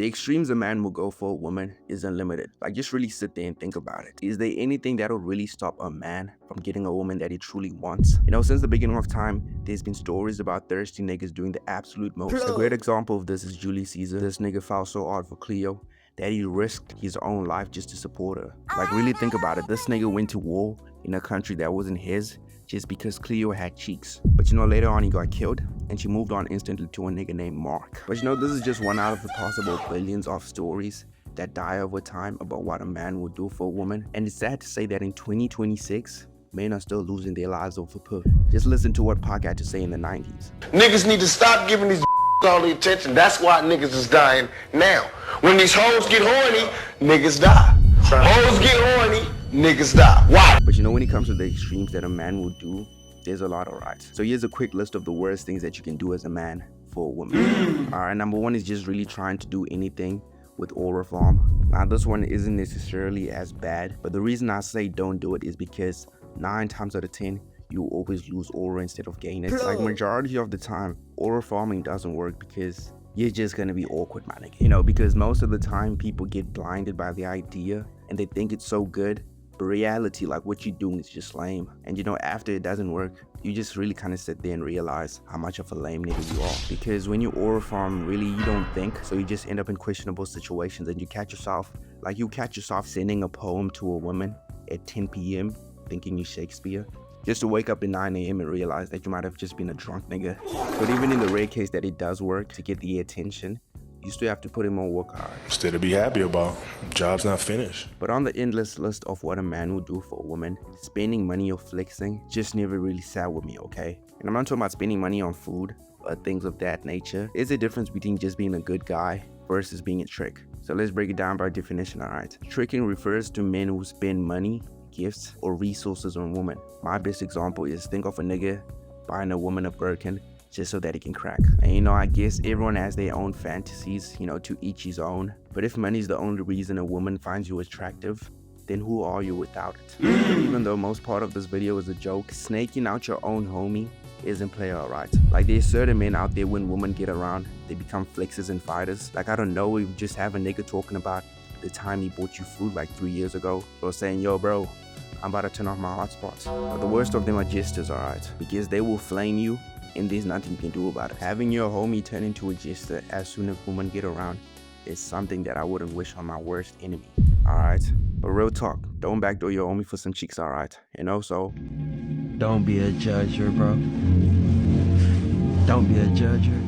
The extremes a man will go for a woman is unlimited. Like, just really sit there and think about it. Is there anything that'll really stop a man from getting a woman that he truly wants? You know, since the beginning of time, there's been stories about thirsty niggas doing the absolute most. A great example of this is Julius Caesar. This nigga fell so hard for Cleo that he risked his own life just to support her. Like, really think about it. This nigga went to war in a country that wasn't his just because Cleo had cheeks. But you know, later on he got killed and she moved on instantly to a nigga named Mark. But you know, this is just one out of the possible billions of stories that die over time about what a man will do for a woman. And it's sad to say that in 2026, men are still losing their lives over puss. Just listen to what Pac had to say in the 90s. Niggas need to stop giving these all the attention. That's why niggas is dying now. When these hoes get horny, niggas die. Hoes get horny, niggas die. Why? But you know, when it comes to the extremes that a man will do, there's a lot of rights. So here's a quick list of the worst things that you can do as a man for a woman. Alright, number one is just really trying to do anything with oral form. Now this one isn't necessarily as bad, but the reason I say don't do it is because 9 times out of 10, you always lose oral instead of gain it. Like, majority of the time, oral farming doesn't work because you're just gonna be awkward, my nigga. You know, because most of the time people get blinded by the idea and they think it's so good, but reality, like, what you're doing is just lame. And you know, after it doesn't work, you just really kind of sit there and realize how much of a lame nigga you are. Because when you oral farm, really, you don't think, so you just end up in questionable situations and you catch yourself sending a poem to a woman at 10 p.m. thinking you're Shakespeare, just to wake up at 9 a.m. and realize that you might have just been a drunk nigga. But even in the rare case that it does work to get the attention, you still have to put in more work hard. Still to be happy about. Job's not finished. But on the endless list of what a man will do for a woman, spending money or flexing just never really sat with me, okay? And I'm not talking about spending money on food or things of that nature. There's a difference between just being a good guy versus being a trick. So let's break it down by definition, alright? Tricking refers to men who spend money, gifts, or resources on women. My best example is, think of a nigga buying a woman a Birkin just so that he can crack. And you know, I guess everyone has their own fantasies, you know, to each his own. But if money is the only reason a woman finds you attractive, then who are you without it? Even though most part of this video is a joke, snaking out your own homie isn't player, alright? Like, there's certain men out there, when women get around, they become flexers and fighters. Like, I don't know, we just have a nigga talking about the time he bought you food like 3 years ago, or saying, yo bro, I'm about to turn off my hotspots. But the worst of them are jesters, alright? Because they will flame you and there's nothing you can do about it. Having your homie turn into a jester as soon as women get around is something that I wouldn't wish on my worst enemy, alright? But real talk, don't backdoor your homie for some chicks, alright? And also, don't be a judger, bro. Don't be a judger.